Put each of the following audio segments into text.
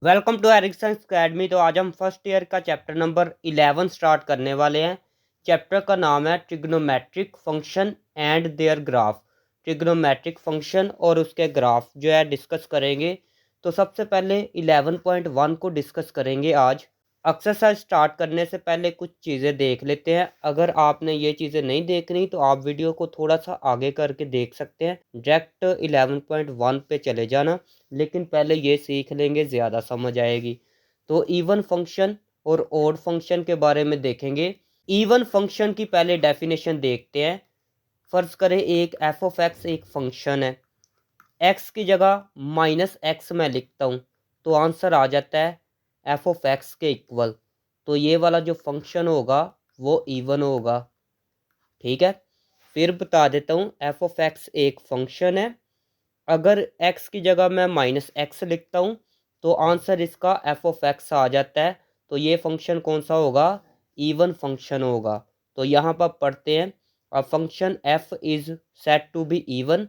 Welcome to Ericsson academy. तो आज हम फर्स्ट ईयर का चैप्टर नंबर 11 स्टार्ट करने वाले हैं। चैप्टर का नाम है trigonometric function and their graph. Trigonometric function और उसके ग्राफ जो है डिस्कस करेंगे। तो सबसे पहले 11.1 को डिस्कस करेंगे आज। एक्सरसाइज स्टार्ट करने से पहले कुछ चीज़ें देख लेते हैं। अगर आपने ये चीज़ें नहीं देखनी तो आप वीडियो को थोड़ा सा आगे करके देख सकते हैं, डायरेक्ट 11.1 पे चले जाना। लेकिन पहले ये सीख लेंगे, ज़्यादा समझ आएगी। तो इवन फंक्शन और ओड फंक्शन के बारे में देखेंगे। इवन फंक्शन की पहले डेफिनेशन देखते हैं। फर्ज करें एक एफ ऑफ एक्स एक फंक्शन है। एक्स की जगह माइनस एक्स मैं लिखता हूँ तो आंसर आ जाता है एफ ऑफ एक्स के इक्वल। तो ये वाला जो फंक्शन होगा वो इवन होगा। ठीक है, फिर बता देता हूँ एफ ऑफ एक्स एक फंक्शन है। अगर x की जगह मैं माइनस एक्स लिखता हूँ तो आंसर इसका एफ ऑफ एक्स आ जाता है। तो ये फंक्शन कौन सा होगा? इवन फंक्शन होगा। तो यहाँ पर पढ़ते हैं, a function f is set to be even.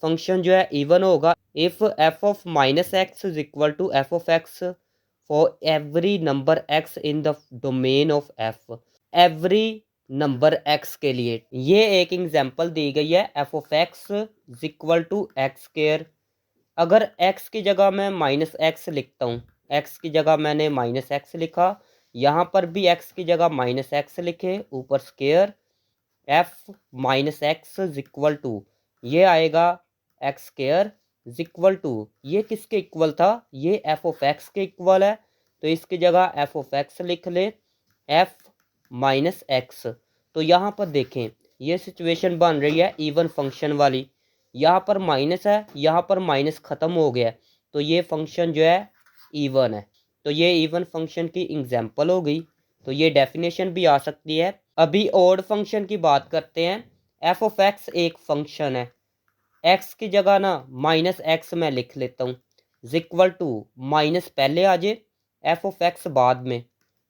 Function जो है इवन होगा if F of minus X is equal to F of X for every number x in the domain of f। Every number x के लिए ये एक example दी गई है, F of X is equal to X square. अगर x की जगह मैं माइनस एक्स लिखता हूँ, x की जगह मैंने माइनस एक्स लिखा, यहाँ पर भी x की जगह माइनस एक्स लिखे, ऊपर square F minus X is equal to ये आएगा X square is equal to ये किसके इक्वल था? ये एफ ऑफ एक्स के इक्वल है। तो इसकी जगह एफ ऑफ एक्स लिख ले, एफ माइनस एक्स। तो यहाँ पर देखें ये सिचुएशन बन रही है इवन फंक्शन वाली। यहाँ पर माइनस है, यहाँ पर माइनस ख़त्म हो गया, तो ये फंक्शन जो है इवन है। तो ये इवन फंक्शन की एग्जांपल हो गई। तो ये डेफिनेशन भी आ सकती है। अभी ओड फंक्शन की बात करते हैं। एफ ऑफ एक्स एक फंक्शन है। एक्स की जगह ना माइनस एक्स मैं लिख लेता हूँ, इक्वल टू माइनस पहले आ जाए, एफ ऑफ एक्स बाद में।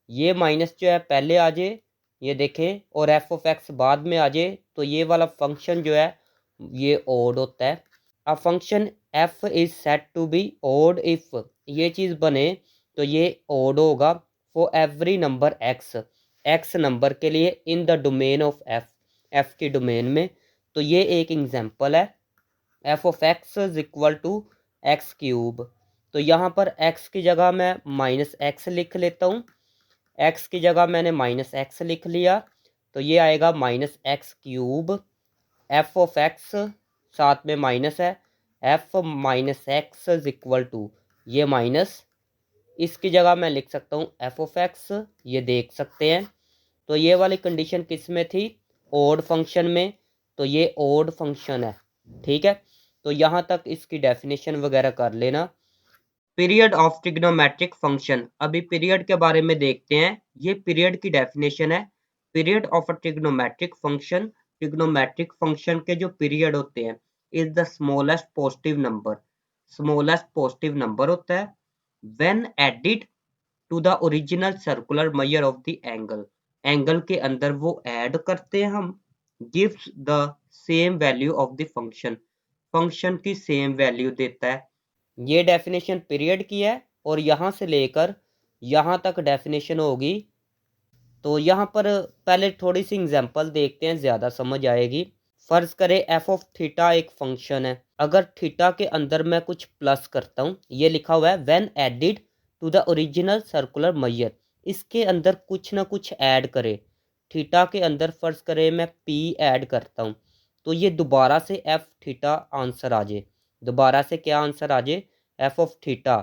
ये माइनस जो है पहले आ जाए, ये देखें, और एफ ऑफ एक्स बाद में आ जाए, तो ये वाला फंक्शन जो है ये ओड होता है। A function F is set to be odd if ये चीज़ बने तो ये ओड होगा for every number X, X number के लिए in the domain of F, F की डोमेन में। तो ये एक एग्जांपल है, F of X is equal to X cube. तो यहाँ पर एक्स की जगह मैं माइनस एक्स लिख लेता हूँ, एक्स की जगह मैंने माइनस एक्स लिख लिया, तो ये आएगा minus X cube. F of X साथ में माइनस है, F minus X is equal to ये माइनस, इसकी जगह मैं लिख सकता हूँ एफ ऑफ एक्स, ये देख सकते हैं। तो ये वाली कंडीशन किस में थी? ओड फंक्शन में। तो ये ओड फंक्शन है। ठीक है, तो यहाँ तक इसकी डेफिनेशन वगैरह कर लेना। पीरियड ऑफ ट्रिग्नोमेट्रिक फंक्शन, अभी पीरियड के बारे में देखते हैं। ये पीरियड की डेफिनेशन है। Period of a trigonometric function, trigonometric function के जो पीरियड होते हैं is the smallest positive number, smallest positive number होता है when added to the original circular measure of the angle, angle के अंदर वो ऐड करते हैं हम, gives the same value of the function, function की सेम वैल्यू देता है। ये डेफिनेशन पीरियड की है और यहाँ से लेकर यहाँ तक डेफिनेशन होगी। तो यहाँ पर पहले थोड़ी सी एग्जांपल देखते हैं, ज़्यादा समझ आएगी। फर्ज करें एफ ऑफ थीटा एक फंक्शन है। अगर थीटा के अंदर मैं कुछ प्लस करता हूँ, ये लिखा हुआ है when added to the original circular measure, इसके अंदर कुछ ना कुछ ऐड करे। थीटा के अंदर फर्ज करें मैं पी ऐड करता हूँ, तो ये दोबारा से एफ थीटा आंसर आ जाए, दोबारा से क्या आंसर आ जाए? F of theta.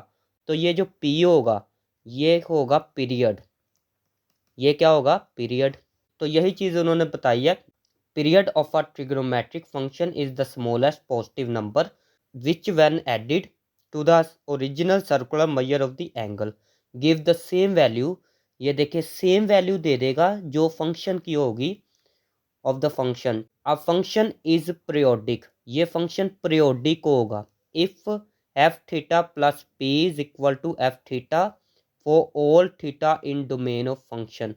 तो ये जो पी होगा ये होगा पीरियड, ये क्या होगा? पीरियड। तो यही चीज़ उन्होंने बताई है। Period of a trigonometric function is the smallest positive number which when added to the original circular measure of the angle give the same value. ये देखिए सेम वैल्यू दे देगा जो फंक्शन की होगी of the function. A function is periodic, ये function periodic होगा if F theta plus P is equal to F theta for all theta in domain of function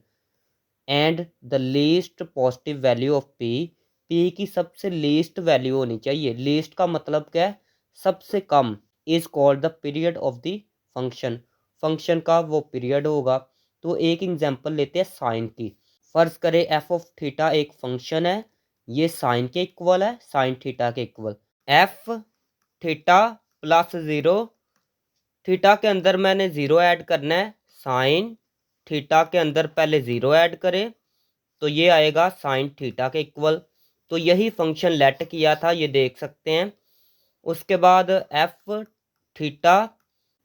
and the least positive value of P, P की सबसे least value होनी चाहिए। Least का मतलब क्या है? सबसे कम। Is called the period of the function. Function का वो पीरियड होगा। तो एक एग्जांपल लेते हैं साइन की। फर्ज करें एफ ऑफ थीटा एक फंक्शन है, ये साइन के इक्वल है, साइन थीटा के equal. F theta plus zero, theta के अंदर मैंने ज़ीरो ऐड करना है, साइन थीटा के अंदर पहले ज़ीरो ऐड करें तो ये आएगा साइन थीटा के इक्वल। तो यही फंक्शन लेट किया था, ये देख सकते हैं। उसके बाद एफ थीटा,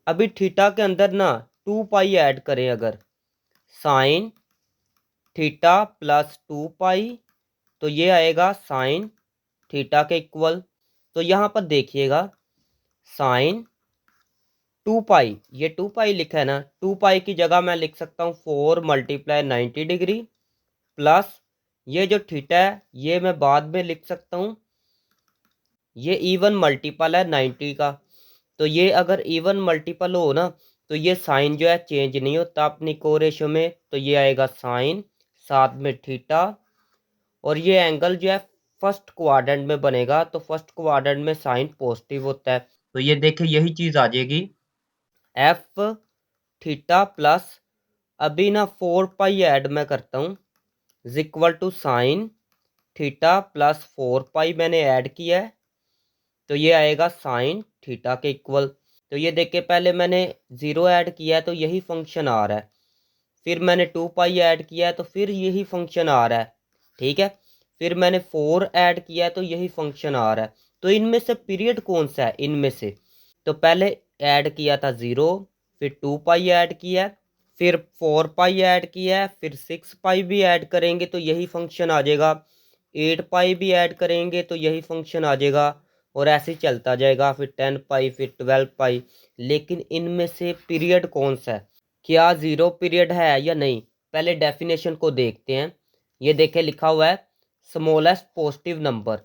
अभी थीटा के अंदर ना 2 पाई ऐड करें अगर, साइन थीटा प्लस 2 पाई, तो ये आएगा साइन थीटा के इक्वल। तो यहाँ पर देखिएगा साइन 2 पाई, ये 2 पाई लिखा है ना, 2 पाई की जगह मैं लिख सकता हूँ 4 मल्टीप्लाई 90 डिग्री प्लस ये जो थीटा है ये मैं बाद में लिख सकता हूँ, ये इवन मल्टीपल है 90 का। तो ये अगर इवन मल्टीपल हो ना तो ये साइन जो है चेंज नहीं होता अपनी कोरेशो में, तो ये आएगा साइन साथ में थीटा, और ये एंगल जो है फर्स्ट क्वाड्रेंट में बनेगा, तो फर्स्ट क्वाड्रेंट में साइन पॉजिटिव होता है। तो ये देखिए यही चीज़ आ जाएगी एफ थीटा प्लस, अभी ना 4 पाई ऐड मैं करता हूँ is equal to sine theta plus 4 pi मैंने ऐड किया है, तो ये आएगा साइन थीटा के इक्वल। तो ये देखिए पहले मैंने ज़ीरो ऐड किया है तो यही फंक्शन आ रहा है, फिर मैंने 2 पाई ऐड किया है तो फिर यही फंक्शन आ रहा है, ठीक है। फिर मैंने 4 ऐड किया है तो यही फंक्शन आ रहा है। तो इनमें से पीरियड कौन सा है इनमें से, तो पहले ऐड किया था ज़ीरो, फिर 2 पाई ऐड किया है, फिर 4 पाई ऐड किया है, फिर 6 पाई भी ऐड करेंगे तो यही फंक्शन आ जाएगा, 8 पाई भी ऐड करेंगे तो यही फंक्शन आ जाएगा, और ऐसे ही चलता जाएगा, फिर 10 पाई, फिर 12 पाई। लेकिन इनमें से पीरियड कौन सा है, क्या ज़ीरो पीरियड है या नहीं, पहले डेफिनेशन को देखते हैं। ये देखे लिखा हुआ है smallest positive number,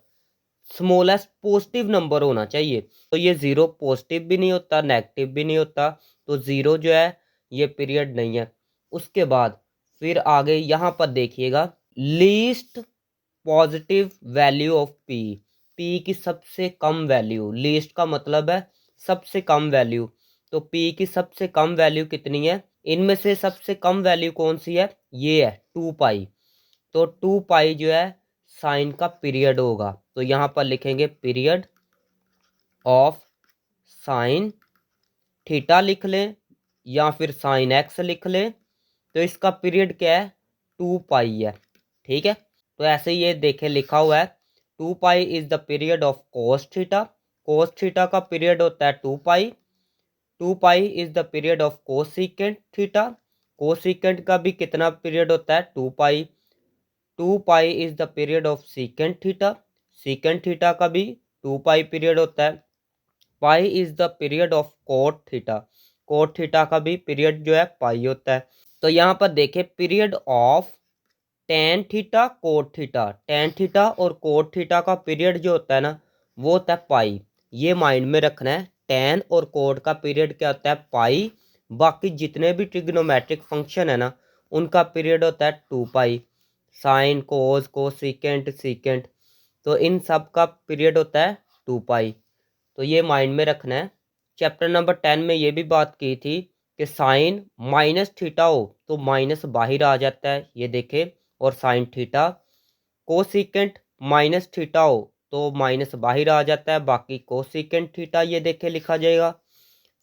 smallest positive number होना चाहिए, तो ये ज़ीरो पॉजिटिव भी नहीं होता नेगेटिव भी नहीं होता, तो ज़ीरो जो है ये पीरियड नहीं है। उसके बाद फिर आगे यहाँ पर देखिएगा least positive value of P, P की सबसे कम वैल्यू, लीस्ट का मतलब है सबसे कम वैल्यू, तो पी की सबसे कम वैल्यू कितनी है, इनमें से सबसे कम वैल्यू कौन सी है, ये है 2 पाई। तो 2 पाई जो है साइन का पीरियड होगा, तो यहाँ पर लिखेंगे पीरियड ऑफ साइन थीटा लिख लें या फिर साइन एक्स लिख लें, तो इसका पीरियड क्या है 2 पाई है, ठीक है। तो ऐसे ये देखे लिखा हुआ है 2 pi is the period of cos theta, cos theta का पीरियड होता है 2 pi, 2 pi is the period of cosecant theta, cosecant का भी कितना पीरियड होता है 2 pi, 2 pi is the period of secant theta, secant theta का भी 2 पाई पीरियड होता है, pi is the period of cot theta, cot theta का भी पीरियड जो है पाई होता है। तो यहाँ पर देखे period of tan theta cot theta, tan theta और कोट थीटा का पीरियड जो होता है ना वो होता है पाई, ये माइंड में रखना है, टेन और कोट का पीरियड क्या होता है पाई, बाकी जितने भी ट्रिग्नोमेट्रिक फंक्शन है ना उनका पीरियड होता है 2 pi, sine cos cosecant secant, तो इन सब का पीरियड होता है 2 पाई, तो ये माइंड में रखना है। चैप्टर नंबर 10 में ये भी बात की थी कि साइन माइनस थीटा हो तो माइनस बाहर आ जाता है, ये देखे, और sine theta cosecant minus theta हो तो माइनस बाहर आ जाता है, बाकी कोसिकेंट थीटा ये देखे लिखा जाएगा।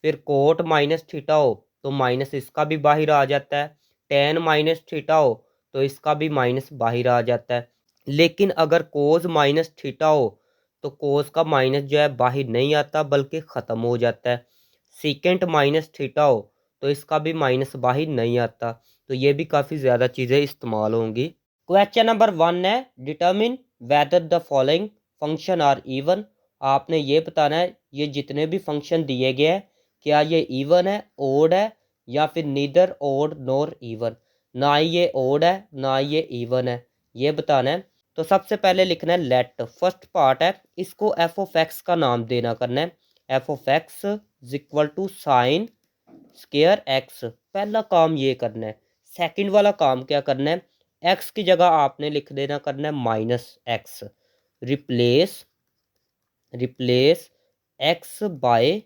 फिर कोट माइनस थीटा हो तो माइनस इसका भी बाहर आ जाता है, टेन माइनस थीटा हो तो इसका भी माइनस बाहर आ जाता है। लेकिन अगर कोस माइनस थीटा हो तो कोस का माइनस जो है बाहर नहीं आता बल्कि ख़त्म हो जाता है, सीकेंट माइनस थीटा हो तो इसका भी माइनस बाहर नहीं आता, तो ये भी काफ़ी ज़्यादा चीज़ें इस्तेमाल होंगी। क्वेश्चन नंबर 1 है determine whether the following function are even, आपने ये बताना है ये जितने भी फंक्शन दिए गए हैं क्या ये इवन है ओड है या फिर नीदर ओड नॉर इवन, ना ही ये ओड है ना ही ये इवन है, ये बताना है। तो सबसे पहले लिखना है लेट, फर्स्ट पार्ट है इसको एफ ऑफ एक्स का नाम देना करना है, F of X is equal to sine square X, पहला काम ये करना है। सेकंड वाला काम क्या करना है, एक्स की जगह आपने लिख देना करना है minus x, replace replace x by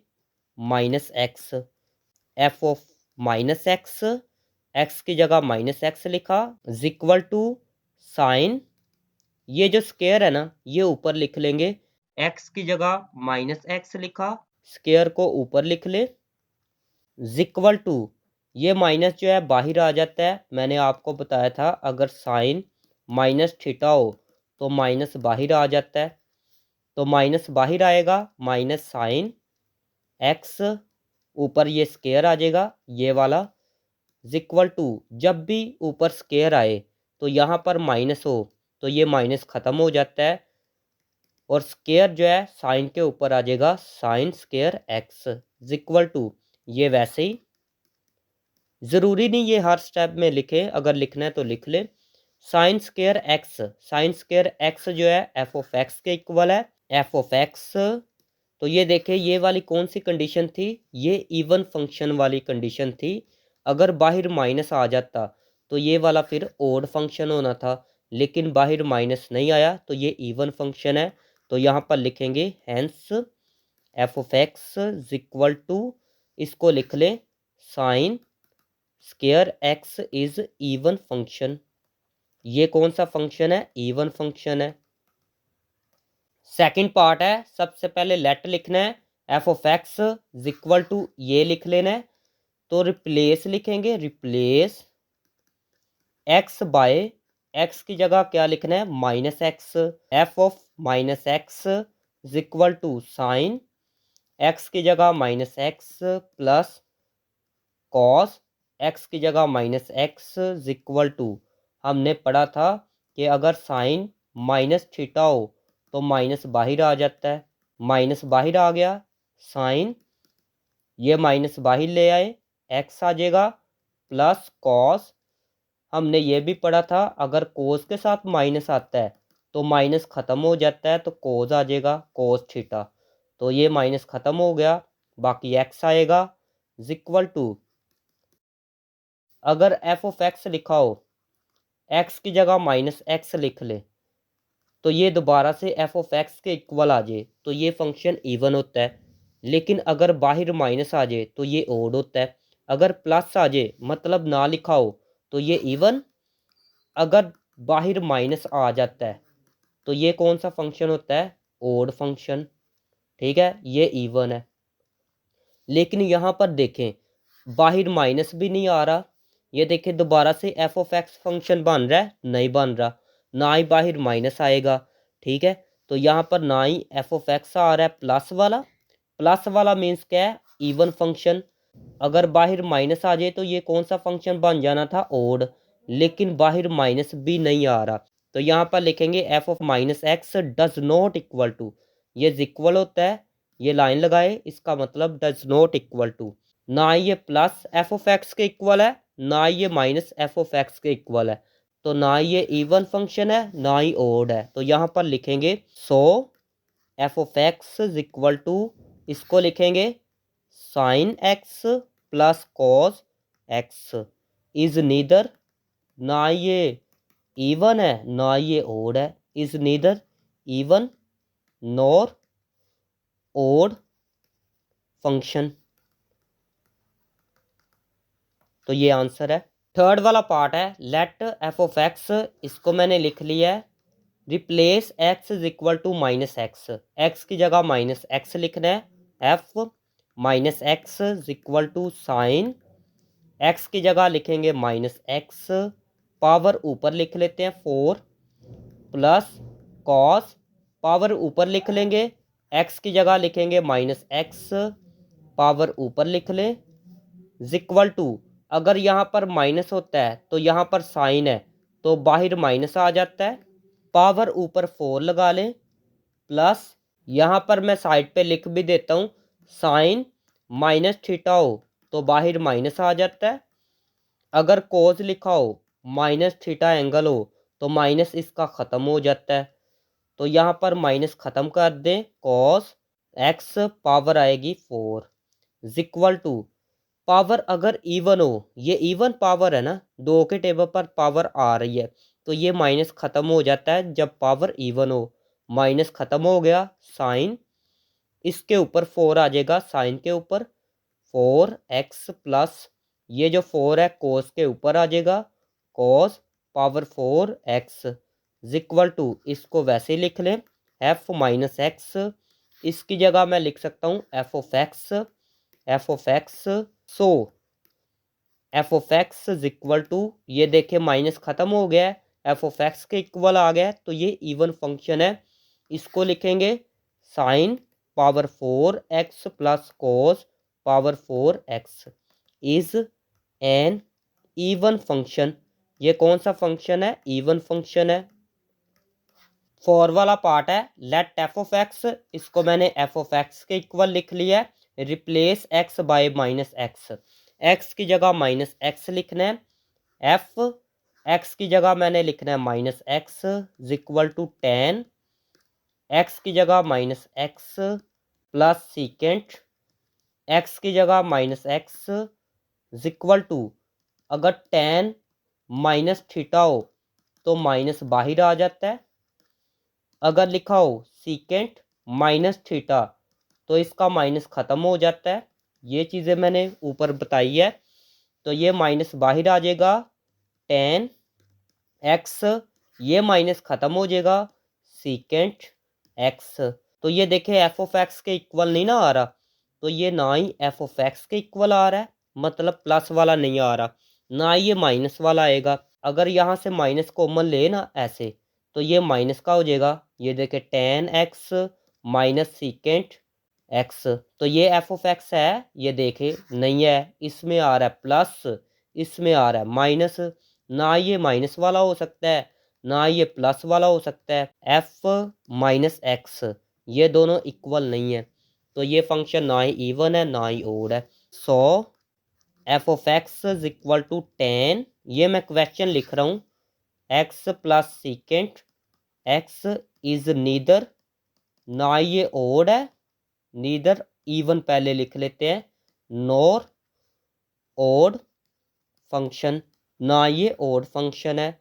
minus X, F of minus x, x की जगह माइनस एक्स लिखा, इज इक्वल टू साइन, ये जो स्केयर है ना ये ऊपर लिख लेंगे, एक्स की जगह माइनस एक्स लिखा, स्केयर को ऊपर लिख ले, इज इक्वल टू, ये माइनस जो है बाहर आ जाता है, मैंने आपको बताया था अगर साइन माइनस थीटा हो तो माइनस बाहर आ जाता है, तो माइनस बाहर आएगा, माइनस साइन एक्स, ऊपर ये स्केयर आ जाएगा ये वाला, इज इक्वल टू, जब भी ऊपर स्केयर आए तो यहाँ पर माइनस हो तो ये माइनस ख़त्म हो जाता है, और स्केयर जो है साइन के ऊपर आ जाएगा, sine square X is equal to, ये वैसे ही, ज़रूरी नहीं ये हर स्टेप में लिखे, अगर लिखना है तो लिख ले, sine square x, sign square x जो है एफ ऑफ एक्स के इक्वल है, एफ ऑफ एक्स, तो ये देखें ये वाली कौन सी कंडीशन थी, ये इवन फंक्शन वाली कंडीशन थी, अगर बाहर माइनस आ जाता तो ये वाला फिर ओड फंक्शन होना था, लेकिन बाहर माइनस नहीं आया तो ये इवन फंक्शन है, तो यहाँ पर लिखेंगे hence F of X is equal to, इसको लिख ले sine square X is even function, ये कौन सा फंक्शन है, इवन फंक्शन है। सेकंड पार्ट है, सबसे पहले लेट लिखना है, F of X is equal to ये लिख लेना है, तो रिप्लेस लिखेंगे, रिप्लेस एक्स बाय, एक्स की जगह क्या लिखना है minus X, F of minus X is equal to sine, X की जगह minus x plus cos, X की जगह minus X is equal to, हमने पढ़ा था कि अगर साइन माइनस थीटा हो तो माइनस बाहर आ जाता है, माइनस बाहर आ गया, साइन ये माइनस बाहर ले आए, एक्स आ जाएगा प्लस कॉस, हमने ये भी पढ़ा था अगर कोस के साथ माइनस आता है तो माइनस ख़त्म हो जाता है, तो कोस आ जाएगा कोस थीटा, तो ये माइनस ख़त्म हो गया, बाकी एक्स आएगा इज इक्वल टू, अगर एफ ऑफ एक्स लिखा हो, एक्स की जगह माइनस एक्स लिख ले, तो ये दोबारा से एफ ऑफ एक्स के इक्वल आ जाए तो ये फंक्शन इवन होता है, लेकिन अगर बाहर माइनस आ जाए तो ये ओड होता है, अगर प्लस आ जाए मतलब ना लिखा हो तो ये इवन, अगर बाहर माइनस आ जाता है तो ये कौन सा फंक्शन होता है, ओड फंक्शन, ठीक है, ये इवन है। लेकिन यहाँ पर देखें बाहर माइनस भी नहीं आ रहा, ये देखें दोबारा से एफ ऑफ एक्स फंक्शन बन रहा है, नहीं बन रहा, ना ही बाहर माइनस आएगा, ठीक है, तो यहाँ पर ना ही एफ ऑफ एक्स आ रहा है प्लस वाला, प्लस वाला मीन्स क्या है, इवन फंक्शन, अगर बाहर माइनस आ जाए तो ये कौन सा फंक्शन बन जाना था, ओड, लेकिन बाहर माइनस भी नहीं आ रहा, तो यहाँ पर लिखेंगे F of minus X does not equal to, ये इक्वल होता है, ये लाइन लगाए, इसका मतलब डज नॉट इक्वल टू, ना ये प्लस एफ ऑफ एक्स के इक्वल है, ना ये माइनस एफ ऑफ एक्स के इक्वल है, तो ना ये इवन फंक्शन है ना ही ओड है, तो यहाँ पर लिखेंगे so F of X is equal to, इसको लिखेंगे sine x plus cos X is neither, ना ये इवन है ना ये ओड है, is neither even nor odd function, तो ये आंसर है। थर्ड वाला पार्ट है लेट एफ ऑफ एक्स, इसको मैंने लिख लिया है, replace X is equal to minus x, x की जगह माइनस एक्स लिखना है, F minus X is equal to sine, X की जगह लिखेंगे माइनस एक्स, पावर ऊपर लिख लेते हैं 4 प्लस कॉस, पावर ऊपर लिख लेंगे, एक्स की जगह लिखेंगे माइनस एक्स, पावर ऊपर लिख लें, इक्वल टू, अगर यहाँ पर माइनस होता है तो यहाँ पर साइन है तो बाहर माइनस आ जाता है, पावर ऊपर 4 लगा लें, प्लस यहाँ पर मैं साइड पे लिख भी देता हूँ, साइन माइनस थीटा हो तो बाहर माइनस आ जाता है, अगर कोस लिखा हो माइनस थीटा एंगल हो तो माइनस इसका ख़त्म हो जाता है, तो यहाँ पर माइनस ख़त्म कर दें, कॉस एक्स पावर आएगी 4 इक्वल टू, पावर अगर इवन हो, ये इवन पावर है ना, दो के टेबल पर पावर आ रही है तो ये माइनस ख़त्म हो जाता है जब पावर इवन हो, माइनस ख़त्म हो गया, साइन इसके ऊपर 4 आ जाएगा, साइन के ऊपर 4x प्लस ये जो 4 है कोस के ऊपर आ जाएगा, cos power 4 X is equal to, इसको वैसे ही लिख लें एफ माइनस एक्स, इसकी जगह मैं लिख सकता हूँ F of X, F of X. So F of X is equal to, ये देखिए माइनस ख़त्म हो गया है, एफ ऑफ एक्स के इक्वल आ गया है, तो ये इवन फंक्शन है। इसको लिखेंगे sine power 4 X plus cos power 4 X is an even function. ये कौन सा फंक्शन है? इवन फंक्शन है। फोर वाला पार्ट है लेट एफ ऑफ एक्स, इसको मैंने एफ ऑफ एक्स के इक्वल लिख लिया है। Replace x by minus x, x की जगह माइनस एक्स लिखना है। एफ एक्स की जगह मैंने लिखना है minus X is equal to 10, X की जगह minus x plus secant, x की जगह minus X is equal to, अगर 10 माइनस थीटा हो तो माइनस बाहर आ जाता है, अगर लिखा हो सीकेंट माइनस थीटा तो इसका माइनस ख़त्म हो जाता है। ये चीज़ें मैंने ऊपर बताई है, तो ये माइनस बाहर आ जाएगा 10 एक्स, ये माइनस ख़त्म हो जाएगा सीकेंट एक्स। तो ये देखे एफ ऑफ एक्स के इक्वल नहीं ना आ रहा, तो ये ना ही एफ ऑफ एक्स के इक्वल आ रहा है, मतलब प्लस वाला नहीं आ रहा, ना ही ये माइनस वाला आएगा। अगर यहाँ से माइनस कॉमन ले ना ऐसे, तो ये माइनस का हो जाएगा। ये देखे 10 एक्स माइनस सीकेंट एक्स, तो ये एफ ऑफ एक्स है, ये देखे नहीं है, इसमें आ रहा है प्लस, इसमें आ रहा है माइनस, ना ये माइनस वाला हो सकता है ना ये प्लस वाला हो सकता है। एफ माइनस एक्स ये दोनों इक्वल नहीं है, तो ये फंक्शन ना ही इवन है ना ही ओड है। So F of X is equal to 10, ये मैं क्वेश्चन लिख रहा हूँ, X plus secant X is neither, ना ये ओड है नीदर इवन पहले लिख लेते हैं, नॉर ओड फंक्शन, ना ये ओड फंक्शन है।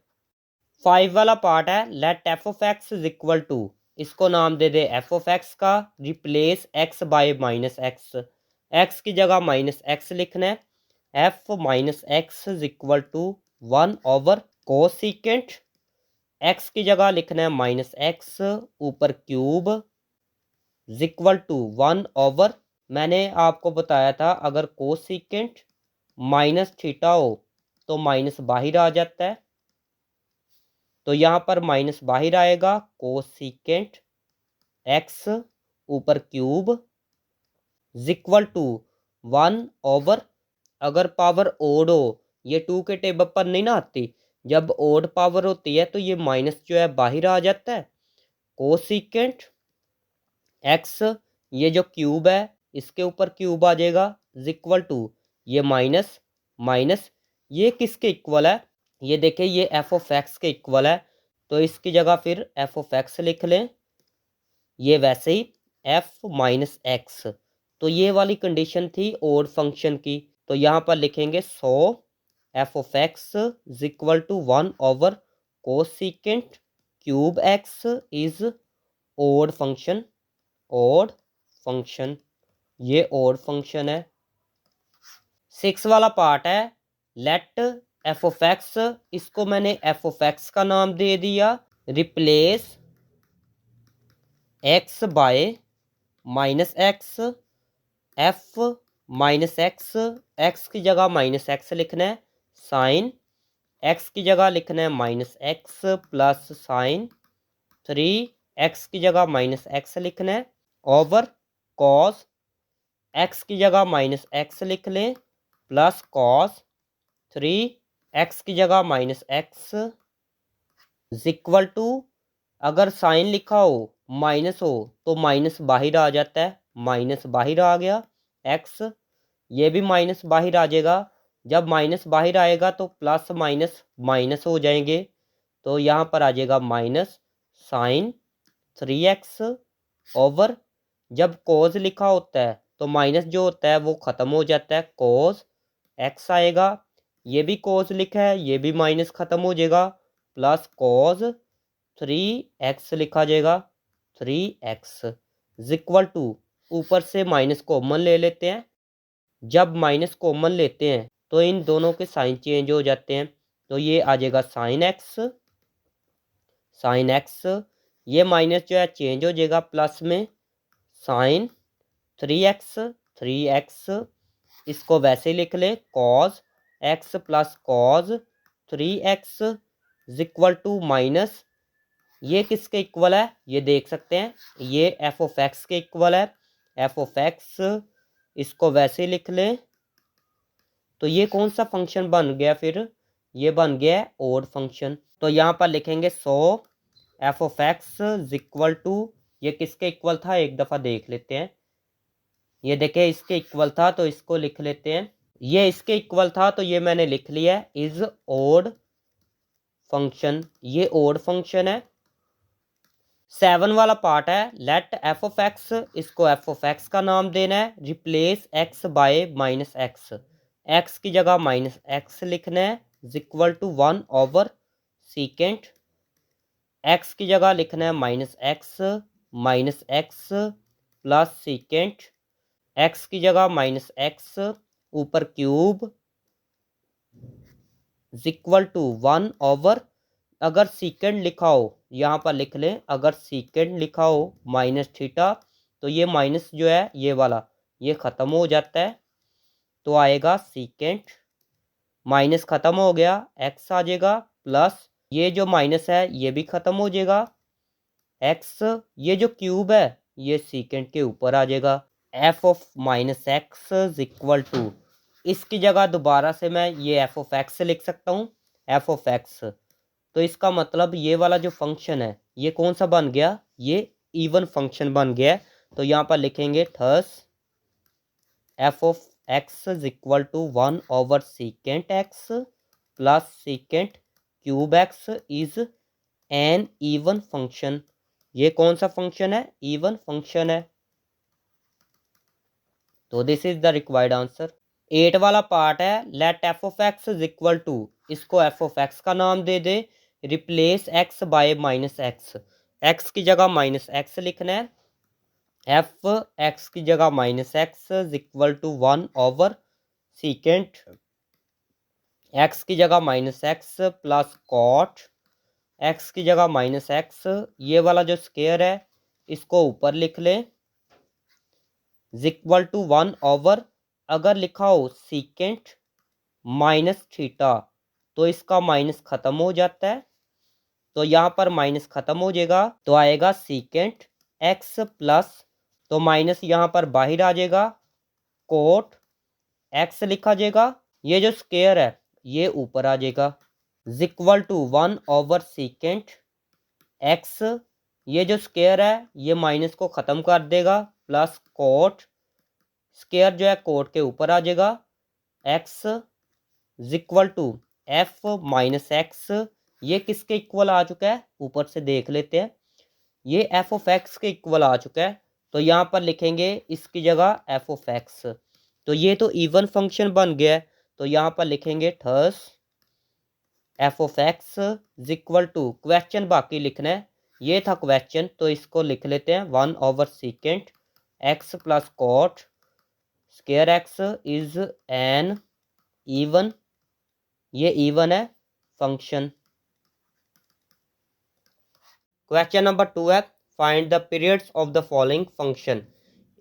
5 वाला पार्ट है let F of X is equal to, इसको नाम दे दे एफ ऑफ एक्स का, replace x by minus x, x की जगह माइनस एक्स लिखना है। F minus X is equal to 1 over cosecant, X की जगह लिखना है माइनस एक्स ऊपर cube is equal to 1 over, मैंने आपको बताया था अगर कोसिकेंट माइनस थीटा हो तो माइनस बाहर आ जाता है, तो यहाँ पर माइनस बाहर आएगा, कोसिकेंट एक्स ऊपर cube is equal to 1 over, अगर पावर ओड हो, ये 2 के टेबल पर नहीं ना आती, जब ओड पावर होती है तो ये माइनस जो है बाहर आ जाता है। कोसिकेंट एक्स, ये जो क्यूब है इसके ऊपर क्यूब आ जाएगा इज इक्वल टू, ये माइनस माइनस, ये किसके इक्वल है? ये देखें ये एफ ऑफ एक्स के इक्वल है, तो इसकी जगह फिर एफ ऑफ एक्स लिख लें, ये वैसे ही एफ माइनस एक्स, तो ये वाली कंडीशन थी ओड फंक्शन की, तो यहाँ पर लिखेंगे so F of X is equal to 1 over cosecant cube X is odd function, odd function, ये ओड फंक्शन है। 6 वाला पार्ट है लेट एफ ऑफ एक्स, इसको मैंने एफ ऑफ एक्स का नाम दे दिया, replace x by minus X, F minus x, x की जगह माइनस एक्स लिखना है, साइन एक्स की जगह लिखना है minus x plus sign 3, X की जगह माइनस एक्स लिखना है ओवर कॉस, एक्स की जगह माइनस एक्स लिख लें प्लस कॉस 3, एक्स की जगह minus X is equal to, अगर साइन लिखा हो माइनस हो तो माइनस बाहर आ जाता है, माइनस बाहर आ गया एक्स, ये भी माइनस बाहर आ जाएगा, जब माइनस बाहर आएगा तो प्लस माइनस माइनस हो जाएंगे, तो यहाँ पर आ जाएगा माइनस साइन 3x ओवर, जब कोज लिखा होता है तो माइनस जो होता है वो ख़त्म हो जाता है, कोज एक्स आएगा, ये भी कोज लिखा है ये भी माइनस ख़त्म हो जाएगा, प्लस कोज 3x लिखा जाएगा, 3x इज इक्वल टू, ऊपर से माइनस कॉमन ले लेते हैं, जब माइनस कॉमन लेते हैं तो इन दोनों के साइन चेंज हो जाते हैं। तो ये आ जाएगा साइन एक्स, ये माइनस जो है चेंज हो जाएगा प्लस में साइन 3x, इसको वैसे लिख ले cos x plus cos 3x equal to minus, ये किसके इक्वल है ये देख सकते हैं, ये एफ ऑफ एक्स के इक्वल है। एफ ऑफ एक्स इसको वैसे लिख ले, तो ये कौन सा फंक्शन बन गया फिर, ये बन गया ओड फंक्शन। तो यहाँ पर लिखेंगे F of x equal to, ये किसके इक्वल था एक दफ़ा देख लेते हैं। ये देखे इसके इक्वल था तो इसको लिख लेते हैं, ये इसके इक्वल था तो ये मैंने लिख लिया इज ओड फंक्शन, ये ओड फंक्शन है। 7 वाला पार्ट है लेट एफ ऑफ एक्स, इसको एफ ऑफ एक्स का नाम देना है। Replace x by minus x, x की जगह माइनस एक्स लिखना है equal to 1 over secant, x की जगह लिखना है minus x plus secant, x की जगह माइनस एक्स ऊपर क्यूब इक्वल टू 1 ओवर, अगर सीकेंड लिखा हो यहाँ पर लिख लें, अगर सीकेंड लिखा हो माइनस थीटा तो ये माइनस जो है ये वाला ये ख़त्म हो जाता है, तो आएगा सीकेंड, माइनस ख़त्म हो गया एक्स आ जाएगा प्लस ये जो माइनस है ये भी ख़त्म हो जाएगा एक्स, ये जो क्यूब है ये सीकेंड के ऊपर आ जाएगा। F of minus x equal to, इसकी जगह दोबारा से मैं ये एफ ऑफ एक्स लिख सकता हूँ एफ ऑफ एक्स, तो इसका मतलब ये वाला जो फंक्शन है ये कौन सा बन गया, ये इवन फंक्शन बन गया। तो यहाँ पर लिखेंगे thus F of x equal to 1 over secant x plus secant cube X is an even function, ये कौन सा फंक्शन है इवन फंक्शन है। तो this is the required answer. 8 वाला पार्ट है let F of x equal to, इसको F of x का नाम दे दे, replace x by minus x, x की जगह माइनस एक्स लिखना है, एफ एक्स की जगह minus x equal to 1 over secant, x की जगह minus x plus cot, x की जगह माइनस एक्स, ये वाला जो स्क्वायर है इसको ऊपर लिख ले इक्वल टू 1 ओवर, अगर लिखा हो सीकेंट माइनस थीटा तो इसका माइनस ख़त्म हो जाता है, तो यहाँ पर माइनस ख़त्म हो जाएगा तो आएगा सीकेंट एक्स प्लस, तो माइनस यहाँ पर बाहर आ जाएगा कोट एक्स लिखा जाएगा, ये जो स्क्वायर है ये ऊपर आ जाएगा equal to 1 over secant x, ये जो स्क्वायर है ये माइनस को ख़त्म कर देगा प्लस कोट, स्क्वायर जो है कोट के ऊपर आ जाएगा x equal to f minus x, ये किसके इक्वल आ चुका है ऊपर से देख लेते हैं, ये एफ ऑफ एक्स के इक्वल आ चुका है, तो यहाँ पर लिखेंगे इसकी जगह एफ ऑफ एक्स, तो ये तो इवन फंक्शन बन गया है, तो यहाँ पर लिखेंगे thus F of x equal to, question बाकी लिखना है, ये था क्वेश्चन तो इसको लिख लेते हैं 1 over secant x plus cot square x is an even, ये इवन है फंक्शन। क्वेश्चन नंबर 2 है find the periods of the following function,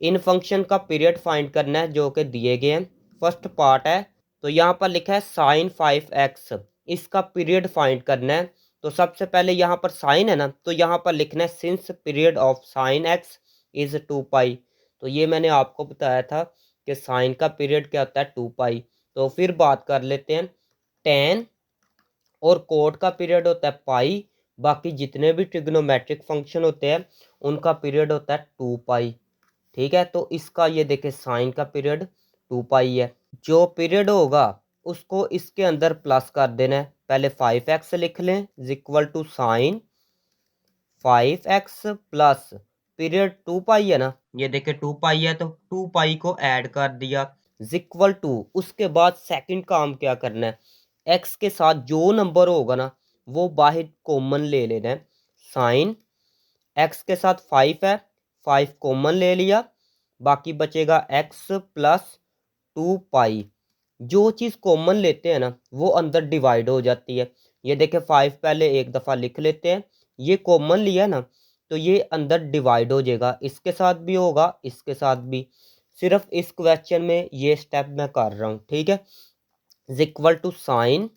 इन फंक्शन का पीरियड फाइंड करना है जो कि दिए गए हैं। फर्स्ट पार्ट है तो यहाँ पर लिखा है साइन 5x, इसका पीरियड फाइंड करना है, तो सबसे पहले यहाँ पर साइन है ना, तो यहाँ पर लिखना है since period of sine x is 2 पाई, तो ये मैंने आपको बताया था कि साइन का पीरियड क्या होता है 2 पाई। तो फिर बात कर लेते हैं टेन और कोट का पीरियड होता है पाई, बाकी जितने भी ट्रिग्नोमेट्रिक फंक्शन होते हैं उनका पीरियड होता है 2 पाई। ठीक है, तो इसका ये देखें साइन का पीरियड 2 पाई है, जो पीरियड होगा उसको इसके अंदर प्लस कर देना है, पहले 5x लिख लें equal to sine 5x plus period 2 pi है ना, ये देखें 2 पाई है तो 2 पाई को ऐड कर दिया इक्वल टू, उसके बाद सेकंड काम क्या करना है, x के साथ जो नंबर होगा ना वो बाहर कॉमन ले लेना है, साइन x के साथ 5 है 5 कॉमन ले लिया, बाकी बचेगा x प्लस 2 पाई, जो चीज़ कॉमन लेते हैं ना वो अंदर डिवाइड हो जाती है। ये देखें 5 पहले एक दफ़ा लिख लेते हैं, ये कॉमन लिया ना तो ये अंदर डिवाइड हो जाएगा, इसके साथ भी होगा इसके साथ भी। सिर्फ इस क्वेश्चन में ये स्टेप मैं कर रहा हूँ, ठीक है। Is equal to sine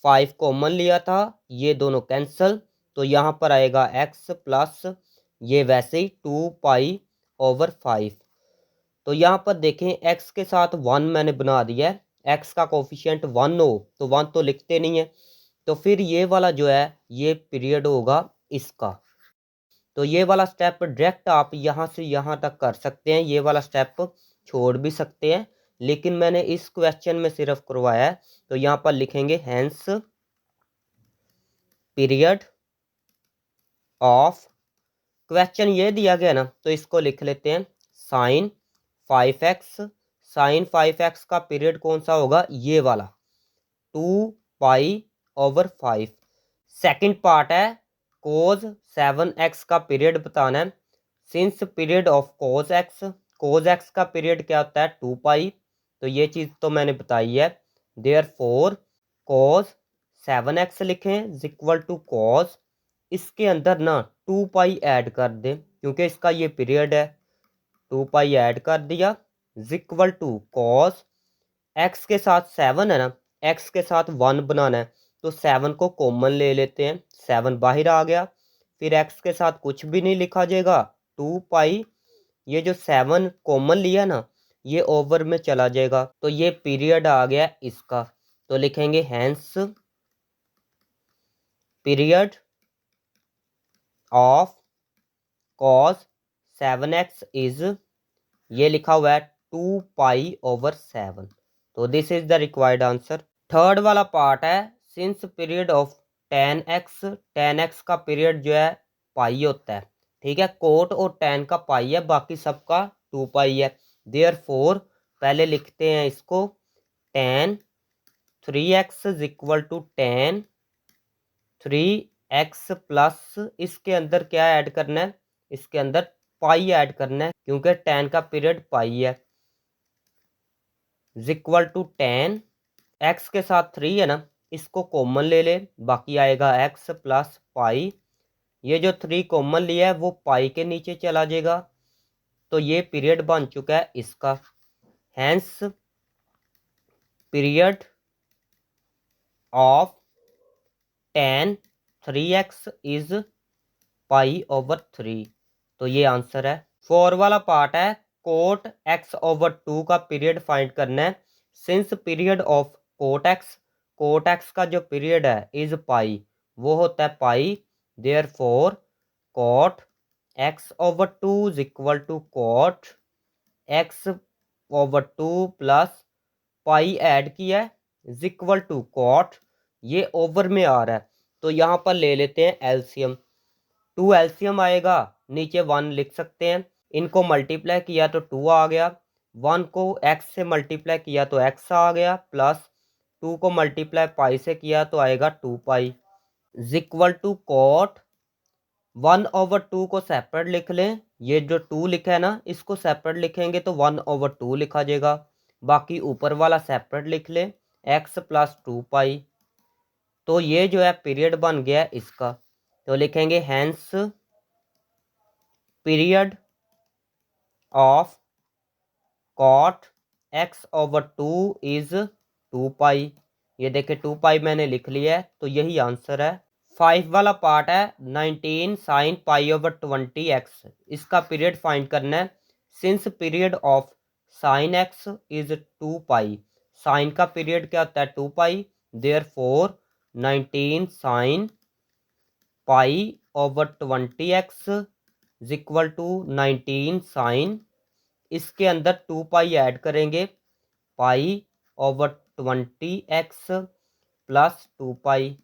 5 common लिया था, ये दोनों कैंसल, तो यहाँ पर आएगा x प्लस ये वैसे ही 2 पाई/5। तो यहाँ पर देखें x के साथ 1 मैंने बना दिया है, x का कोफिशिएंट 1 हो तो 1 तो लिखते नहीं है, तो फिर ये वाला जो है ये पीरियड होगा इसका। तो ये वाला स्टेप डायरेक्ट आप यहाँ से यहाँ तक कर सकते हैं, ये वाला स्टेप छोड़ भी सकते हैं, लेकिन मैंने इस क्वेश्चन में सिर्फ करवाया है। तो यहाँ पर लिखेंगे हैंस पीरियड ऑफ, क्वेश्चन ये दिया गया ना तो इसको लिख लेते हैं साइन 5x, साइन 5x का पीरियड कौन सा होगा, ये वाला 2 पाई/5। सेकंड पार्ट है कोज 7x का पीरियड बताना है। Since period of cos x का पीरियड क्या होता है 2 पाई, तो ये चीज़ तो मैंने बताई है। देयरफॉर कोज 7x लिखें इज इक्वल टू कोज, इसके अंदर ना 2 पाई ऐड कर दें क्योंकि इसका ये पीरियड है, 2 पाई ऐड कर दिया is equal to cos x के साथ 7 है ना, एक्स के साथ 1 बनाना है तो 7 को कॉमन ले लेते हैं, 7 बाहर आ गया, फिर एक्स के साथ कुछ भी नहीं लिखा जाएगा 2 पाई, ये जो 7 कॉमन लिया ना ये ओवर में चला जाएगा, तो ये पीरियड आ गया इसका। तो लिखेंगे hence period of cos 7x is, ये लिखा हुआ है 2 पाई/7। तो this is the required answer. Third वाला पार्ट है since period of tan x का पीरियड जो है पाई होता है, ठीक है, कोट और tan का पाई है, बाकी सबका 2 पाई है। देयरफॉर पहले लिखते हैं इसको tan 3x is equal to tan 3x plus, इसके अंदर क्या ऐड करना है, इसके अंदर पाई ऐड करना है क्योंकि tan का पीरियड पाई है, is equal to tan x के साथ 3 है ना, इसको कॉमन ले ले, बाकी आएगा x प्लस पाई, ये जो 3 कॉमन लिया है वो पाई के नीचे चला जाएगा, तो ये पीरियड बन चुका है इसका। Hence period of tan 3x is पाई/3, तो ये आंसर है। 4 वाला पार्ट है कोट x/2 का पीरियड फाइंड करना है। Since period of cot x का जो पीरियड है इज पाई, वो होता है pi, therefore cot x/2 is equal to cot x/2 plus pi add किया है इज इक्वल टू कोट, ये ओवर में आ रहा है तो यहाँ पर ले लेते हैं एलसीएम, 2 एलसीएम आएगा, नीचे 1 लिख सकते हैं, इनको मल्टीप्लाई किया तो 2 आ गया, 1 को x से मल्टीप्लाई किया तो x आ गया, प्लस 2 को मल्टीप्लाई पाई से किया तो आएगा 2 pi is equal to cot 1/2 को सेपरेट लिख लें, ये जो 2 लिखा है ना इसको सेपरेट लिखेंगे तो 1/2 लिखा जाएगा, बाकी ऊपर वाला सेपरेट लिख लें x प्लस 2 पाई, तो ये जो है पीरियड बन गया इसका। तो लिखेंगे hence period of cot x/2 is 2 pi, ये देखे 2 पाई मैंने लिख लिया है, तो यही आंसर है। 5 वाला पार्ट है 19 साइन पाई/20x, इसका पीरियड फाइंड करना है। Since period of sine x is 2 pi, sine का पीरियड क्या होता है 2 पाई, देयरफॉर 19 साइन पाई/20x इज इक्वल टू 19 साइन, इसके अंदर 2 पाई ऐड करेंगे, पाई/20x प्लस 2 पाई,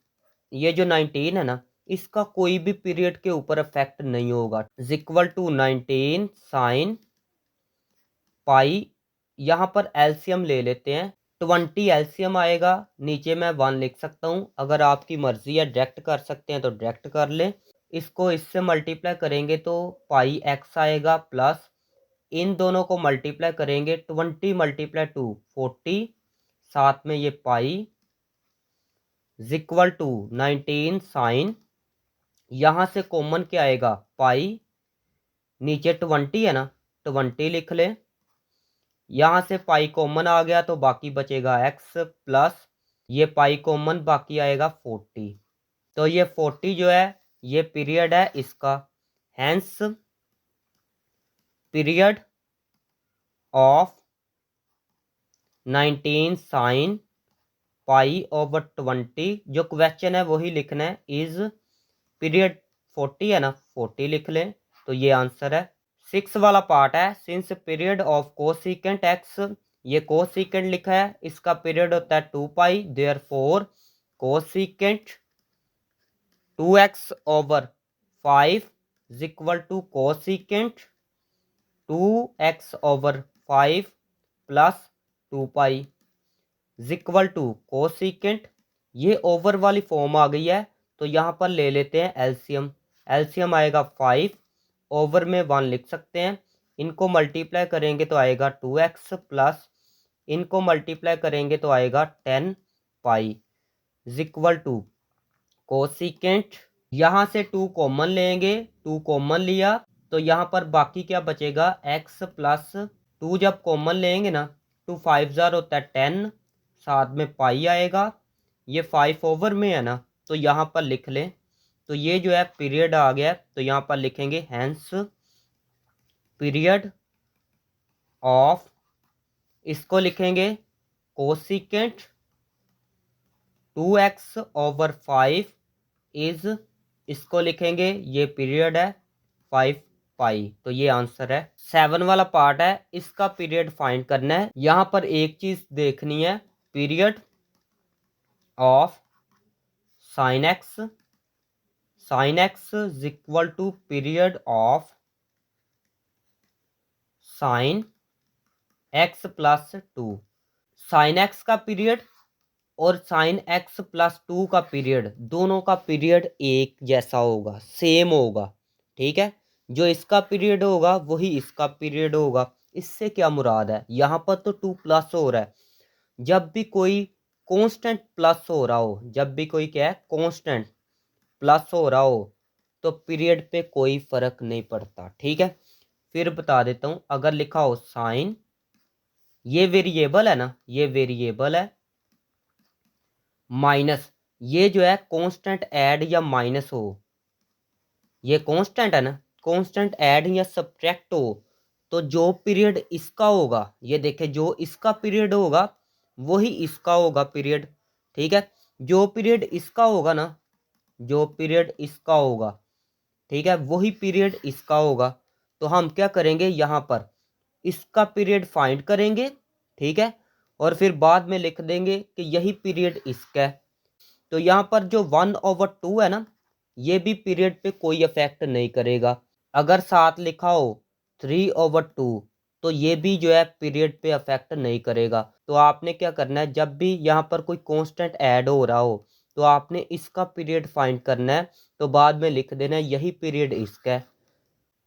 ये जो 19 है ना इसका कोई भी पीरियड के ऊपर इफेक्ट नहीं होगा, is equal to 19 sine pi, यहाँ पर एलसीएम ले लेते हैं, 20 एलसीएम आएगा, नीचे मैं 1 लिख सकता हूँ, अगर आपकी मर्जी है डायरेक्ट कर सकते हैं तो डायरेक्ट कर लें, इसको इससे मल्टीप्लाई करेंगे तो पाई x आएगा, प्लस इन दोनों को मल्टीप्लाई करेंगे 20 × 2 40 साथ में ये pi is equal to 19 sine, यहाँ से कॉमन क्या आएगा पाई, नीचे 20 है ना 20 लिख ले, यहाँ से पाई कॉमन आ गया तो बाकी बचेगा x प्लस ये पाई कॉमन बाकी आएगा 40। तो ये 40 जो है ये पीरियड है इसका, hence period of 19 sine pi over 20, जो क्वेश्चन है वही लिखना है, इज पीरियड 40 है ना 40 लिख लें, तो ये आंसर है। 6 वाला पार्ट है, since period of cosecant X, ये कोसिकेंट लिखा है, इसका पीरियड होता है 2 pi, therefore cosecant 2x over 5 is equal to cosecant 2x over 5 plus 2 pi is equal to cosecant, ये ओवर वाली फॉर्म आ गई है तो यहाँ पर ले लेते हैं एलसीएम, एलसीएम आएगा 5, ओवर में 1 लिख सकते हैं, इनको मल्टीप्लाई करेंगे तो आएगा 2x प्लस इनको मल्टीप्लाई करेंगे तो आएगा 10 pi is equal to cosecant, यहाँ से 2 कॉमन लेंगे, 2 कॉमन लिया तो यहाँ पर बाकी क्या बचेगा x प्लस 2, जब कॉमन लेंगे ना 2 5 जार होता है 10, साथ में पाई आएगा, ये 5 ओवर में है ना तो यहाँ पर लिख लें, तो ये जो है पीरियड आ गया तो यहाँ पर लिखेंगे हैंस पीरियड ऑफ, इसको लिखेंगे कोसिकेंट 2x ओवर 5 इज, इसको लिखेंगे ये पीरियड है 5 पाई, तो ये आंसर है। 7 वाला पार्ट है, इसका पीरियड फाइंड करना है। यहाँ पर एक चीज देखनी है, period of sine x, sine x is equal to period of sine x plus 2, sine x का पीरियड और साइन एक्स प्लस 2 का पीरियड, दोनों का पीरियड एक जैसा होगा, सेम होगा, ठीक है, जो इसका पीरियड होगा वही इसका पीरियड होगा। इससे क्या मुराद है, यहाँ पर तो 2 प्लस हो रहा है, जब भी कोई कांस्टेंट प्लस हो रहा हो, जब भी कोई क्या है कांस्टेंट प्लस हो रहा हो तो पीरियड पे कोई फर्क नहीं पड़ता, ठीक है। फिर बता देता हूँ, अगर लिखा हो साइन, ये वेरिएबल है ना, ये वेरिएबल है, माइनस ये जो है कांस्टेंट ऐड या माइनस हो, ये कांस्टेंट है ना, कांस्टेंट ऐड या सब्ट्रैक्ट हो, तो जो पीरियड इसका होगा, ये देखे जो इसका पीरियड होगा वही इसका होगा पीरियड, ठीक है, जो पीरियड इसका होगा ना, जो पीरियड इसका होगा, ठीक है, वही पीरियड इसका होगा। तो हम क्या करेंगे, यहाँ पर इसका पीरियड फाइंड करेंगे, ठीक है, और फिर बाद में लिख देंगे कि यही पीरियड इसका है। तो यहाँ पर जो 1/2 है ना, ये भी पीरियड पे कोई इफेक्ट नहीं करेगा। अगर साथ लिखा हो 3/2 तो ये भी जो है पीरियड पे अफेक्ट नहीं करेगा। तो आपने क्या करना है, जब भी यहाँ पर कोई कांस्टेंट ऐड हो रहा हो तो आपने इसका पीरियड फाइंड करना है, तो बाद में लिख देना है यही पीरियड इसका है।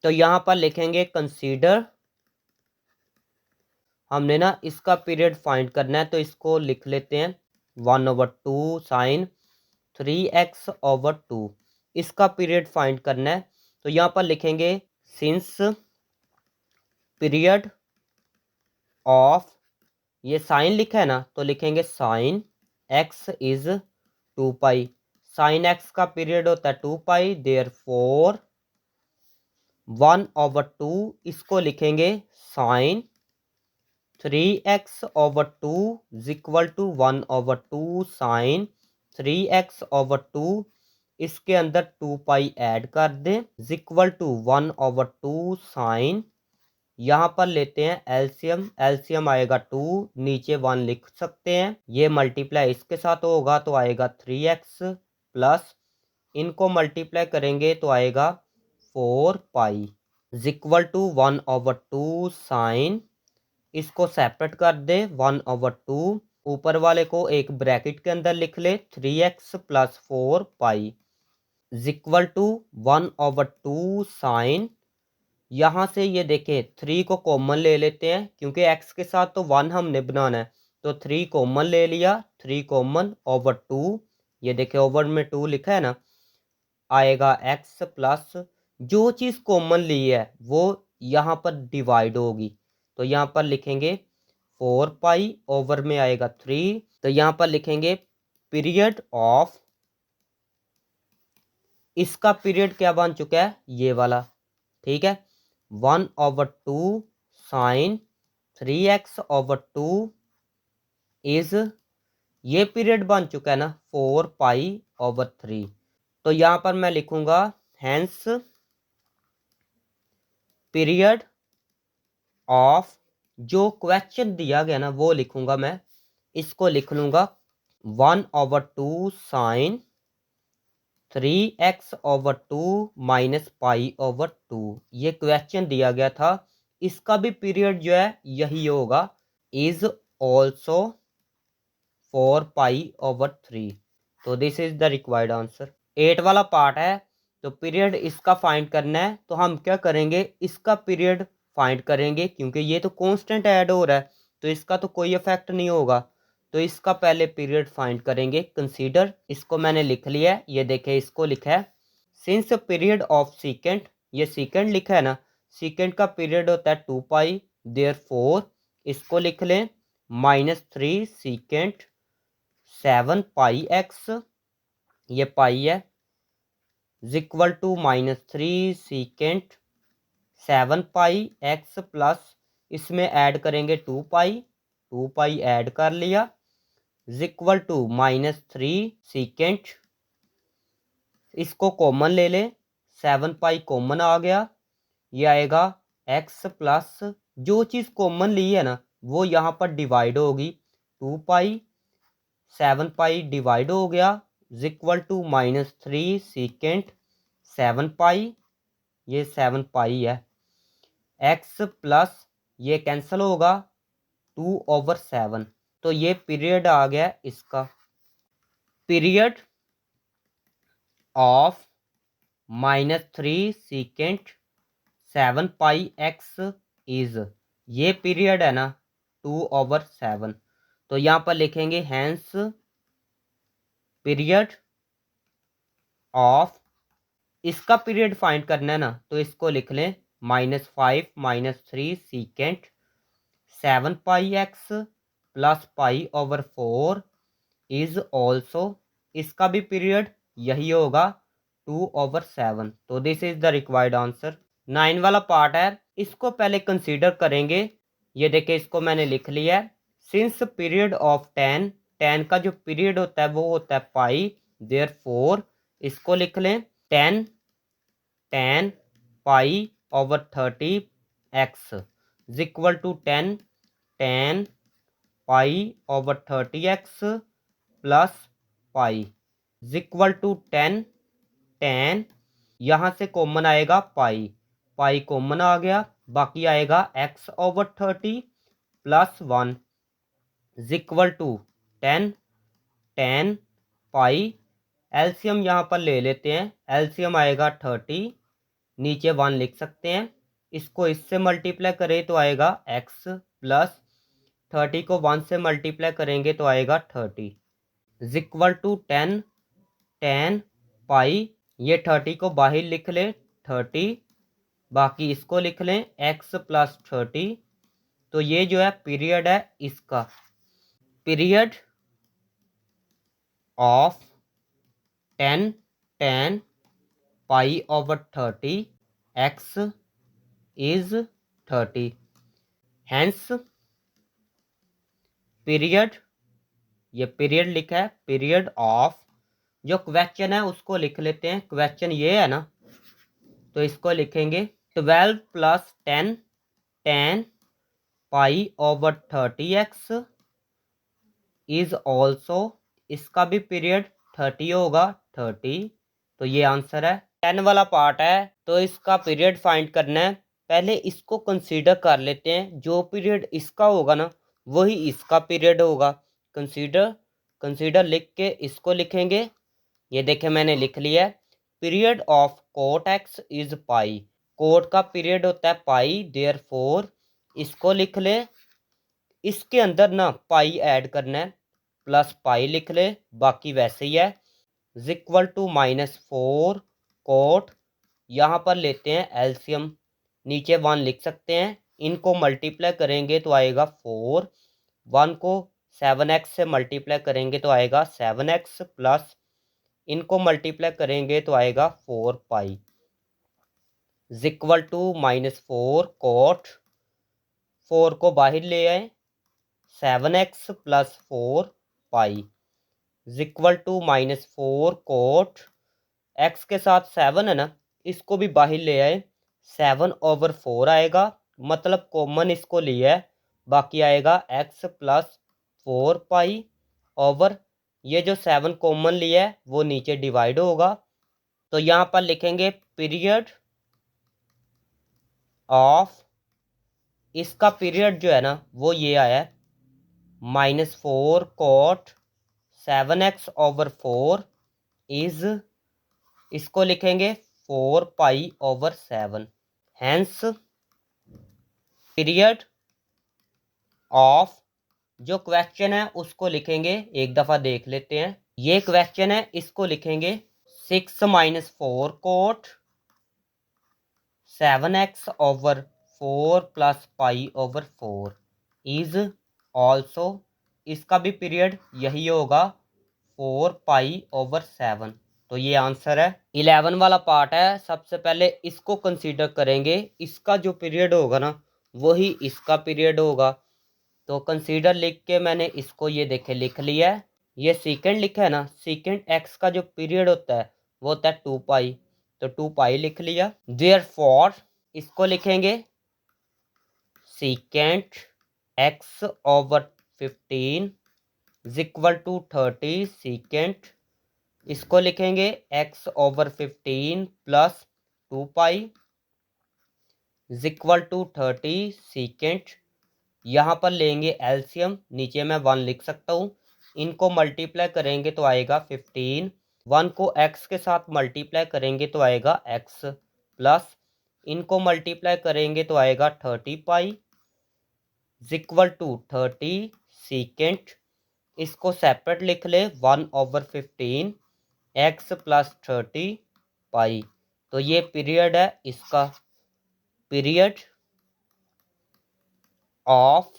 तो यहाँ पर लिखेंगे कंसीडर, हमने ना इसका पीरियड फाइंड करना है तो इसको लिख लेते हैं 1/2 साइन 3x/2, इसका पीरियड फाइंड करना है तो यहाँ पर लिखेंगे सिंस पीरियड ऑफ, ये साइन लिखा है ना तो लिखेंगे sine x is 2 pi, sine x का पीरियड होता है 2 पाई, देयरफॉर 1/2, इसको लिखेंगे sine 3x/2 is equal to 1/2 sine 3x/2, इसके अंदर 2 पाई ऐड कर दें इज इक्वल टू 1/2 साइन, यहाँ पर लेते हैं एलसीएम, एलसीएम आएगा 2, नीचे 1 लिख सकते हैं, ये मल्टीप्लाई इसके साथ होगा तो आएगा 3x प्लस इनको मल्टीप्लाई करेंगे तो आएगा 4 pi is equal to 1/2 sine, इसको सेपरेट कर दे 1/2, ऊपर वाले को एक ब्रैकेट के अंदर लिख ले 3x plus 4 pi is equal to 1/2 sine, यहाँ से ये देखें 3 को कॉमन ले लेते हैं क्योंकि x के साथ तो 1 हमने बनाना है, तो 3 कॉमन ले लिया, 3 कॉमन ओवर 2, ये देखिए ओवर में 2 लिखा है ना, आएगा x प्लस जो चीज़ कॉमन ली है वो यहाँ पर डिवाइड होगी, तो यहाँ पर लिखेंगे 4 पाई ओवर में आएगा 3, तो यहाँ पर लिखेंगे पीरियड ऑफ, इसका पीरियड क्या बन चुका है ये वाला, ठीक है, 1/2 साइन 3x ओवर 2 इज, ये पीरियड बन चुका है ना 4 पाई ओवर 3, तो यहाँ पर मैं लिखूंगा हैंस पीरियड ऑफ, जो क्वेश्चन दिया गया ना वो लिखूंगा मैं, इसको लिख लूंगा 1/2 sine 3x over 2 minus pi over 2, ये क्वेश्चन दिया गया था, इसका भी पीरियड जो है यही होगा, इज ऑल्सो 4 पाई ओवर 3, तो this is the required answer. 8 वाला पार्ट है, तो पीरियड इसका फाइंड करना है, तो हम क्या करेंगे, इसका पीरियड फाइंड करेंगे, क्योंकि ये तो कांस्टेंट ऐड हो रहा है तो इसका तो कोई इफेक्ट नहीं होगा, तो इसका पहले पीरियड फाइंड करेंगे। कंसीडर, इसको मैंने लिख लिया है, ये देखे इसको लिखा है सिंस पीरियड ऑफ सीकेंट, ये सीकेंट लिखा है ना, सीकेंट का पीरियड होता है 2 पाई, देयरफॉर इसको लिख लें -3 सीकेंट 7 पाई एक्स, ये पाई है, is equal to -3 secant 7 pi x plus, इसमें ऐड करेंगे 2 पाई, 2 पाई ऐड कर लिया, इज इक्वल टू -3 सीकेंट, इसको कॉमन ले लें, 7 पाई कॉमन आ गया, ये आएगा एक्स प्लस जो चीज़ कॉमन ली है ना वो यहाँ पर डिवाइड होगी, 2 पाई 7 पाई डिवाइड हो गया, इज इक्वल टू -3 सीकेंट 7 पाई, ये 7 पाई है, एक्स प्लस ये कैंसिल होगा 2/7, तो ये पीरियड आ गया इसका, period of -3 secant 7 pi X is, ये पीरियड है ना 2/7, तो यहाँ पर लिखेंगे हैंस पीरियड ऑफ, इसका पीरियड फाइंड करना है ना तो इसको लिख लें -5 -3 सीकेंट 7 पाई एक्स प्लस पाई/4 इज ऑल्सो, इसका भी पीरियड यही होगा 2/7, तो this is the required answer. 9 वाला पार्ट है, इसको पहले कंसीडर करेंगे, ये देखिए इसको मैंने लिख लिया है, सिंस पीरियड ऑफ 10, 10 का जो पीरियड होता है वो होता है पाई, देयरफॉर इसको लिख लें 10 पाई/30 एक्स इज इक्वल टू 10 पाई/30 X plus pi is equal to 10 यहाँ से कॉमन आएगा पाई, पाई कॉमन आ गया, बाकी आएगा x/30 plus 1 is equal to 10 pi, LCM यहाँ पर ले लेते हैं, एलसीएम आएगा 30, नीचे 1 लिख सकते हैं, इसको इससे मल्टीप्लाई करें तो आएगा x प्लस 30 को 1 से मल्टीप्लाई करेंगे तो आएगा 30 इज इक्वल टू 10 पाई, ये 30 को बाहर लिख लें 30, बाकी इसको लिख लें x प्लस 30, तो ये जो है पीरियड है इसका, पीरियड ऑफ 10 पाई/30 एक्स इज 30, हैंस पीरियड, ये पीरियड लिखा है, पीरियड ऑफ, जो क्वेश्चन है उसको लिख लेते हैं, क्वेश्चन ये है ना तो इसको लिखेंगे 12 प्लस 10 पाई/30 एक्स इज ऑल्सो, इसका भी पीरियड 30 होगा 30, तो ये आंसर है। 10 वाला पार्ट है, तो इसका पीरियड फाइंड करना है, पहले इसको कंसीडर कर लेते हैं, जो पीरियड इसका होगा ना वही इसका पीरियड होगा, कंसीडर लिख के इसको लिखेंगे, ये देखें मैंने लिख लिया है, period of cot x is pi, cot का पीरियड होता है पाई, देयरफॉर इसको लिख ले इसके अंदर ना पाई ऐड करना है, प्लस पाई लिख ले, बाकी वैसे ही है। इज इक्वल टू -4 कोट, यहाँ पर लेते हैं एलसीएम, नीचे 1 लिख सकते हैं। इनको मल्टीप्लाई करेंगे तो आएगा 4, 1 को 7x से मल्टीप्लाई करेंगे तो आएगा 7x, प्लस इनको मल्टीप्लाई करेंगे तो आएगा 4 pi, is equal to -4 cot, 4 को बाहर ले आए, 7x plus 4 pi, is equal to -4 cot, x के साथ 7 है ना, इसको भी बाहर ले आए, 7/4 आएगा, मतलब कॉमन इसको लिया है, बाकी आएगा x प्लस 4 पाई ओवर, ये जो 7 कॉमन लिया है वो नीचे डिवाइड होगा, तो यहाँ पर लिखेंगे पीरियड ऑफ, इसका पीरियड जो है ना वो ये आया है -4 कोट 7x/4 इज, इसको लिखेंगे 4 पाई/7, हैंस पीरियड ऑफ, जो क्वेश्चन है उसको लिखेंगे, एक दफ़ा देख लेते हैं। ये क्वेश्चन है, इसको लिखेंगे 6 - 4 कोट 7x/4 प्लस पाई/4 इज ऑल्सो, इसका भी पीरियड यही होगा 4 पाई/7, तो ये आंसर है। 11 वाला पार्ट है, सबसे पहले इसको कंसीडर करेंगे, इसका जो पीरियड होगा ना वही इसका पीरियड होगा, तो कंसीडर लिख के मैंने इसको ये देखे लिख लिया है। ये सीकेंड लिखा है ना, सीकेंड एक्स का जो पीरियड होता है वो होता है 2 पाई, तो 2 पाई लिख लिया। देयरफॉर इसको लिखेंगे secant x/15 is equal to 30 secant, इसको लिखेंगे x/15 plus 2 pi is equal to 30 secant, यहाँ पर लेंगे एलसीएम, नीचे मैं 1 लिख सकता हूँ, इनको मल्टीप्लाई करेंगे तो आएगा 15, 1 को x के साथ मल्टीप्लाई करेंगे तो आएगा x, प्लस इनको मल्टीप्लाई करेंगे तो आएगा 30 pi is equal to 30 secant, इसको सेपरेट लिख ले 1/15 x प्लस 30 पाई, तो ये पीरियड है इसका, period of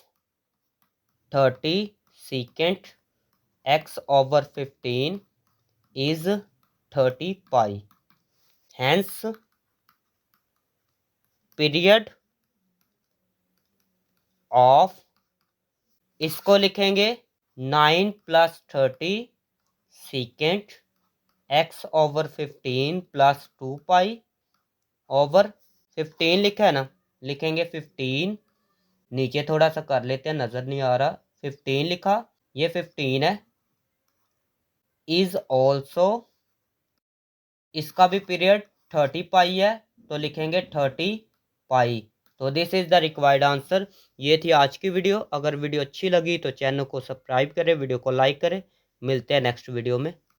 30 secant x/15 is 30 pi, hence period of, इसको लिखेंगे 9 + 30 secant x/15 plus 2 pi over 15 लिखा है ना, लिखेंगे 15, नीचे थोड़ा सा कर लेते हैं, नज़र नहीं आ रहा, 15 लिखा, ये 15 है, इज ऑल्सो, इसका भी पीरियड 30 पाई है, तो लिखेंगे 30 पाई, तो this is the required answer. ये थी आज की वीडियो, अगर वीडियो अच्छी लगी तो चैनल को सब्सक्राइब करें, वीडियो को लाइक करें, मिलते हैं नेक्स्ट वीडियो में।